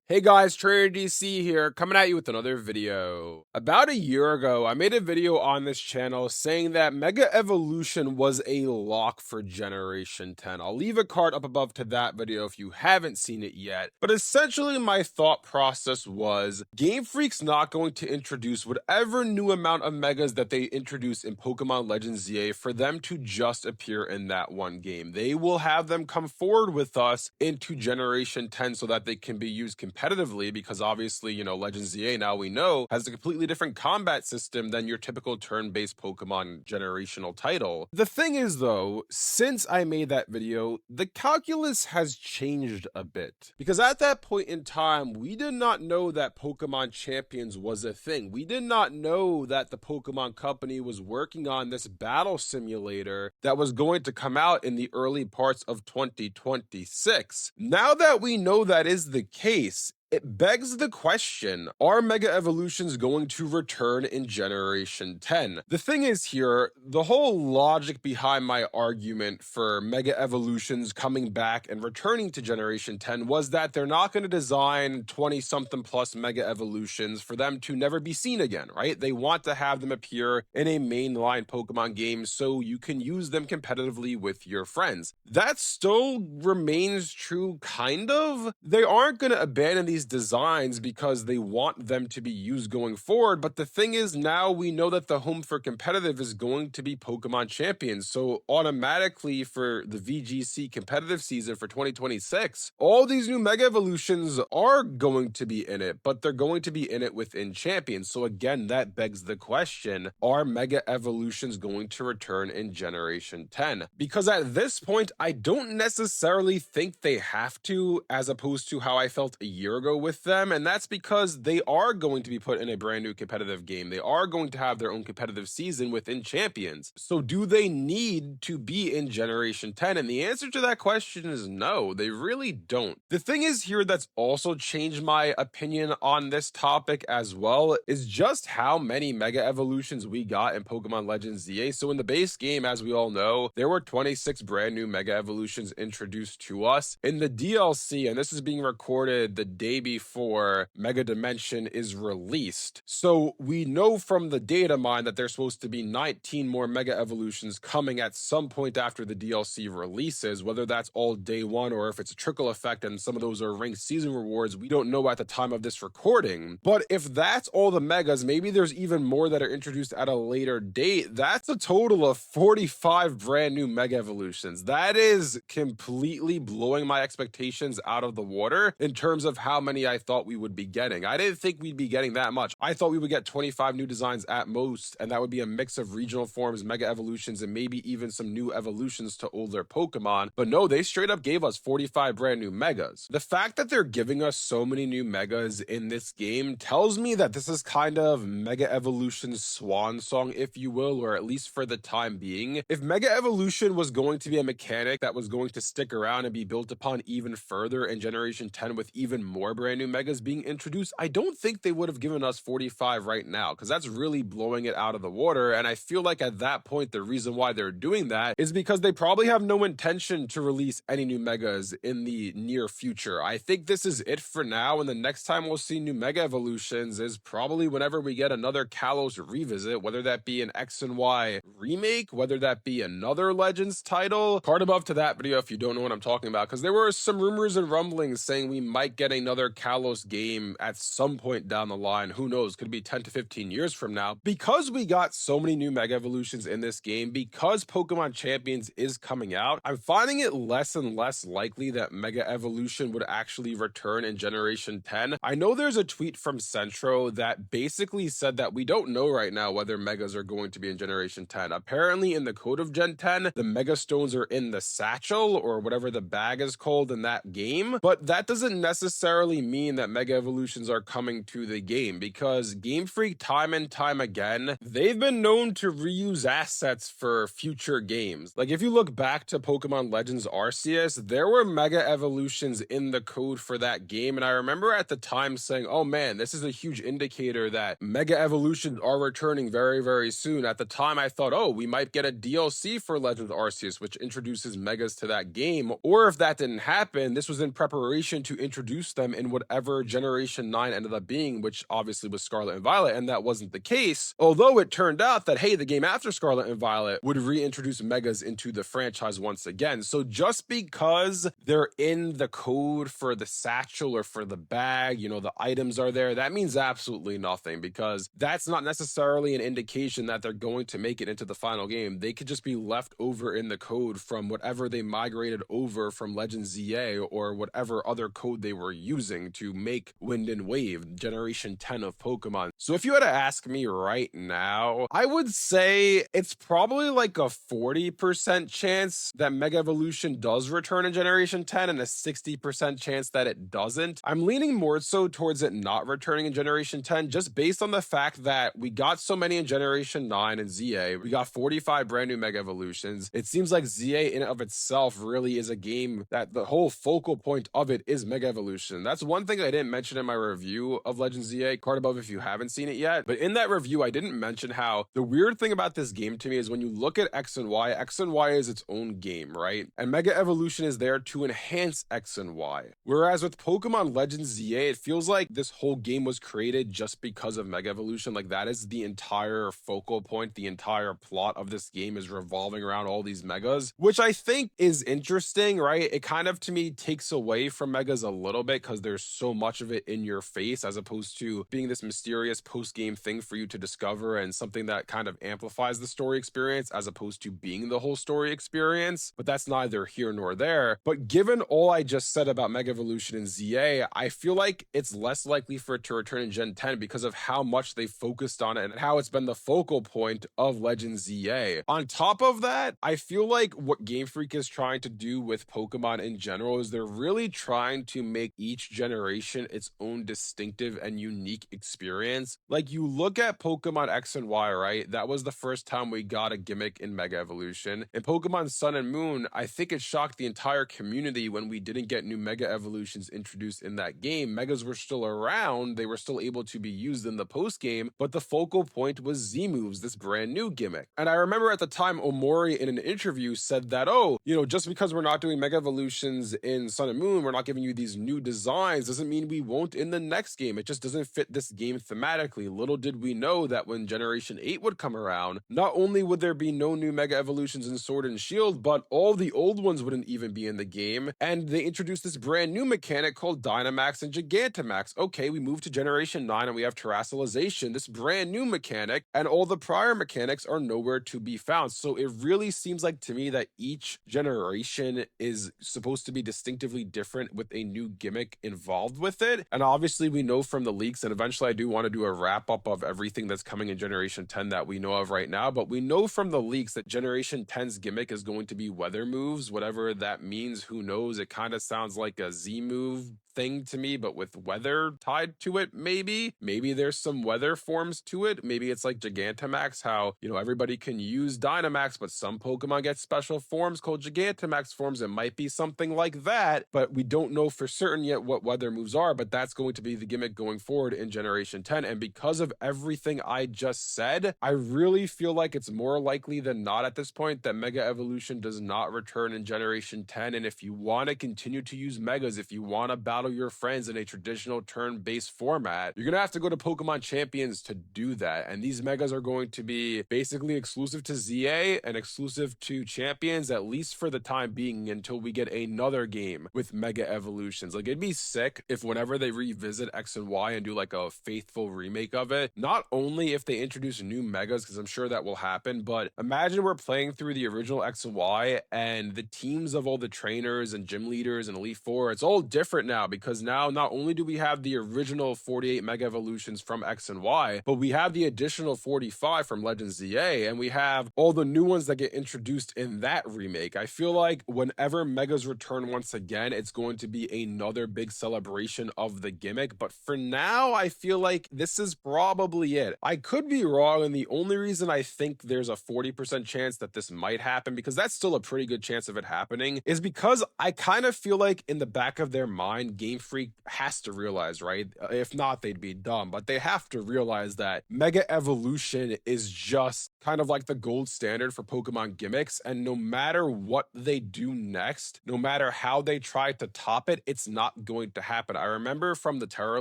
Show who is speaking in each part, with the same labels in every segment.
Speaker 1: Hey guys, Trader DC here, coming at you with another video. About a year ago, I made a video on this channel saying that Mega Evolution was a lock for Generation 10. I'll leave a card up above to that video if you haven't seen it yet. But essentially my thought process was, Game Freak's not going to introduce whatever new amount of Megas that they introduce in Pokemon Legends ZA for them to just appear in that one game. They will have them come forward with us into Generation 10 so that they can be used competitively, because obviously, Legends ZA, now we know, has a completely different combat system than your typical turn-based Pokemon generational title. The thing is though, since I made that video, the calculus has changed a bit. Because at that point in time, we did not know that Pokemon Champions was a thing. We did not know that the Pokemon Company was working on this battle simulator that was going to come out in the early parts of 2026. Now that we know that is the case, it begs the question, are Mega Evolutions going to return in Generation 10? The thing is here, the whole logic behind my argument for Mega Evolutions coming back and returning to Generation 10 was that they're not going to design 20-something plus Mega Evolutions for them to never be seen again, right? They want to have them appear in a mainline Pokemon game so you can use them competitively with your friends. That still remains true, kind of. They aren't going to abandon these designs because they want them to be used going forward, but the thing is, now we know that the home for competitive is going to be Pokemon Champions, so automatically for the VGC competitive season for 2026, all these new Mega Evolutions are going to be in it, but they're going to be in it within Champions. So again, that begs the question, are Mega Evolutions going to return in Generation 10? Because at this point, I don't necessarily think they have to, as opposed to how I felt a year ago with them, and that's because they are going to be put in a brand new competitive game. They are going to have their own competitive season within Champions. So do they need to be in Generation 10? And the answer to that question is no, they really don't. The thing is here that's also changed my opinion on this topic as well is just how many Mega Evolutions we got in Pokemon Legends ZA. So in the base game, as we all know, there were 26 brand new Mega Evolutions introduced to us. In the DLC, and this is being recorded the day before Mega Dimension is released, so we know from the data mine that there's supposed to be 19 more Mega Evolutions coming at some point after the DLC releases. Whether that's all day one or if it's a trickle effect and some of those are ranked season rewards, we don't know at the time of this recording. But if that's all the Megas, maybe there's even more that are introduced at a later date. That's a total of 45 brand new Mega Evolutions. That is completely blowing my expectations out of the water in terms of how many I thought we would be getting. I didn't think we'd be getting that much. I thought we would get 25 new designs at most, and that would be a mix of regional forms, Mega Evolutions, and maybe even some new evolutions to older Pokemon. But no, they straight up gave us 45 brand new Megas. The fact that they're giving us so many new Megas in this game tells me that this is kind of Mega Evolution's swan song, if you will, or at least for the time being. If Mega Evolution was going to be a mechanic that was going to stick around and be built upon even further in Generation 10 with even more brand new Megas being introduced, I don't think they would have given us 45 right now, because that's really blowing it out of the water. And I feel like at that point, the reason why they're doing that is because they probably have no intention to release any new Megas in the near future. I think this is it for now, and the next time we'll see new Mega Evolutions is probably whenever we get another Kalos revisit, whether that be an X and Y remake, whether that be another Legends title. Card above to that video if you don't know what I'm talking about, because there were some rumors and rumblings saying we might get another Kalos game at some point down the line. Who knows? Could be 10 to 15 years from now. Because we got so many new Mega Evolutions in this game, because Pokemon Champions is coming out, I'm finding it less and less likely that Mega Evolution would actually return in Generation 10. I know there's a tweet from Centro that basically said that we don't know right now whether Megas are going to be in Generation 10. Apparently in the code of Gen 10, the Mega Stones are in the satchel or whatever the bag is called in that game, but that doesn't necessarily mean that Mega Evolutions are coming to the game, because Game Freak time and time again, they've been known to reuse assets for future games. Like if you look back to Pokemon Legends Arceus, there were Mega Evolutions in the code for that game, and I remember at the time saying, oh man, this is a huge indicator that Mega Evolutions are returning very, very soon. At the time I thought, oh, we might get a DLC for Legends Arceus, which introduces Megas to that game, or if that didn't happen, this was in preparation to introduce them in whatever Generation 9 ended up being, which obviously was Scarlet and Violet, and that wasn't the case. Although it turned out that, hey, the game after Scarlet and Violet would reintroduce Megas into the franchise once again. So just because they're in the code for the satchel or for the bag, you know, the items are there, that means absolutely nothing, because that's not necessarily an indication that they're going to make it into the final game. They could just be left over in the code from whatever they migrated over from Legend ZA or whatever other code they were using to make Wind and Wave, Generation 10 of Pokemon. So if you had to ask me right now, I would say it's probably like a 40% chance that Mega Evolution does return in Generation 10 and a 60% chance that it doesn't. I'm leaning more so towards it not returning in Generation 10, just based on the fact that we got so many in Generation 9 and ZA. We got 45 brand new Mega Evolutions. It seems like ZA in and of itself really is a game that the whole focal point of it is Mega Evolution. That's one thing I didn't mention in my review of Legend ZA, card above if you haven't seen it yet. But in that review, I didn't mention how the weird thing about this game to me is when you look at X and Y is its own game, right? And Mega Evolution is there to enhance X and Y. Whereas with Pokemon Legends ZA, it feels like this whole game was created just because of Mega Evolution. Like that is the entire focal point, the entire plot of this game is revolving around all these Megas, which I think is interesting, right? It kind of to me takes away from Megas a little bit because there's so much of it in your face as opposed to being this mysterious post-game thing for you to discover and something that kind of amplifies the story experience as opposed to being the whole story experience. But that's neither here nor there. But given all I just said about Mega Evolution and ZA, I feel like it's less likely for it to return in Gen 10 because of how much they focused on it and how it's been the focal point of Legend ZA. On top of that, I feel like what Game Freak is trying to do with Pokemon in general is they're really trying to make each generation its own distinctive and unique experience. Like you look at Pokemon X and Y, right? That was the first time we got a gimmick in Mega Evolution. In Pokemon Sun and Moon, I think it shocked the entire community when we didn't get new Mega Evolutions introduced in that game. Megas were still around, they were still able to be used in the post game, but the focal point was Z moves, this brand new gimmick. And I remember at the time Omori in an interview said that, oh, you know, just because we're not doing Mega Evolutions in Sun and Moon, we're not giving you these new designs, doesn't mean we won't in the next game. It just doesn't fit this game thematically. Little did we know that when Generation 8 would come around, not only would there be no new Mega Evolutions in Sword and Shield, but all the old ones wouldn't even be in the game. And they introduced this brand new mechanic called Dynamax and Gigantamax. Okay, we move to Generation 9 and we have Terrassalization, this brand new mechanic, and all the prior mechanics are nowhere to be found. So it really seems like to me that each generation is supposed to be distinctively different with a new gimmick involved with it. And obviously we know from the leaks, and eventually I do want to do a wrap up of everything that's coming in Generation 10 that we know of right now, but we know from the leaks that Generation 10's gimmick is going to be weather moves, whatever that means, who knows. It kind of sounds like a Z move thing to me, but with weather tied to it. Maybe there's some weather forms to it. Maybe it's like Gigantamax, how, you know, everybody can use Dynamax, but some Pokemon get special forms called Gigantamax forms. It might be something like that, but we don't know for certain yet what weather moves are, but that's going to be the gimmick going forward in Generation 10. And because of everything I just said, I really feel like it's more likely than not at this point that Mega Evolution does not return in Generation 10. And if you want to continue to use Megas, if you want to battle your friends in a traditional turn-based format, you're gonna have to go to Pokemon Champions to do that. And these Megas are going to be basically exclusive to ZA and exclusive to Champions, at least for the time being, until we get another game with Mega Evolutions. Like, it'd be sick if whenever they revisit X and Y and do like a faithful remake of it, not only if they introduce new Megas, because I'm sure that will happen, but imagine we're playing through the original X and Y and the teams of all the trainers and gym leaders and Elite Four, it's all different now, because now not only do we have the original 48 Mega Evolutions from X and Y, but we have the additional 45 from Legends ZA, and we have all the new ones that get introduced in that remake. I feel like whenever Megas return once again, it's going to be another big celebration of the gimmick, but for now, I feel like this is probably it. I could be wrong, and the only reason I think there's a 40% chance that this might happen, because that's still a pretty good chance of it happening, is because I kind of feel like in the back of their mind, Game Freak has to realize, right? If not, they'd be dumb, but they have to realize that Mega Evolution is just kind of like the gold standard for Pokemon gimmicks. And no matter what they do next, no matter how they try to top it, it's not going to happen. I remember from the Terra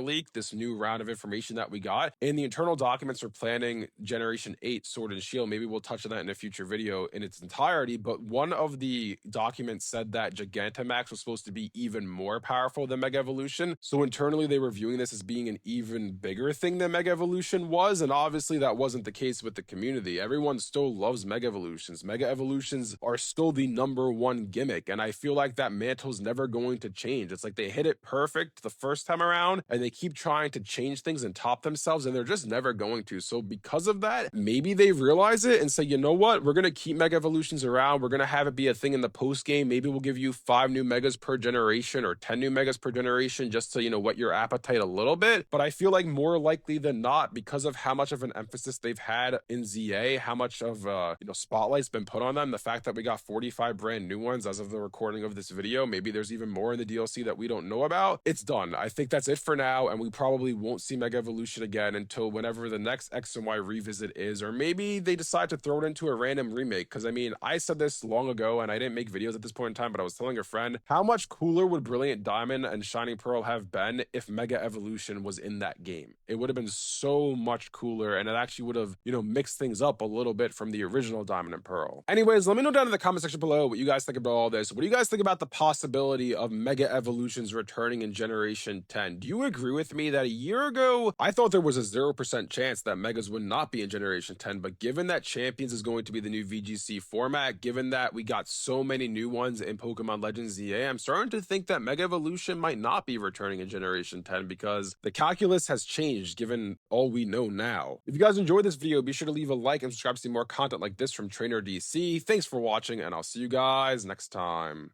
Speaker 1: Leak, this new round of information that we got in the internal documents for planning Generation 8 Sword and Shield. Maybe we'll touch on that in a future video in its entirety, but one of the documents said that Gigantamax was supposed to be even more powerful than Mega Evolution. So internally, they were viewing this as being an even bigger thing than Mega Evolution was. And obviously, that wasn't the case with the community. Everyone still loves Mega Evolutions. Mega Evolutions are still the #1 gimmick. And I feel like that mantle's never going to change. It's like they hit it perfect the first time around, and they keep trying to change things and top themselves, and they're just never going to. So because of that, maybe they realize it and say, you know what? We're going to keep Mega Evolutions around. We're going to have it be a thing in the post game. Maybe we'll give you 5 new Megas per generation or 10 new Megas per generation just to, whet your appetite a little bit. But I feel like more likely than not, because of how much of an emphasis they've had in ZA, how much of, spotlight's been put on them, the fact that we got 45 brand new ones as of the recording of this video, maybe there's even more in the DLC that we don't know about. It's done. I think that's it for now, and we probably won't see Mega Evolution again until whenever the next X and Y revisit is, or maybe they decide to throw it into a random remake. Because I said this long ago, and I didn't make videos at this point in time, but I was telling a friend, how much cooler would Brilliant Diamond and Shining Pearl have been if Mega Evolution was in that game? It would have been so much cooler, and it actually would have, mixed things up a little bit from the original Diamond and Pearl. Anyways, let me know down in the comment section below what you guys think about all this. What do you guys think about the possibility of Mega Evolutions returning in Generation 10? Do you agree with me that a year ago, I thought there was a 0% chance that Megas would not be in Generation 10, but given that Champions is going to be the new VGC format, given that we got so many new ones in Pokemon Legends ZA, I'm starting to think that Mega Evolution might not be returning in Generation 10 because the calculus has changed given all we know now. If you guys enjoyed this video, be sure to leave a like and subscribe to see more content like this from Trainer DC. Thanks for watching, and I'll see you guys next time.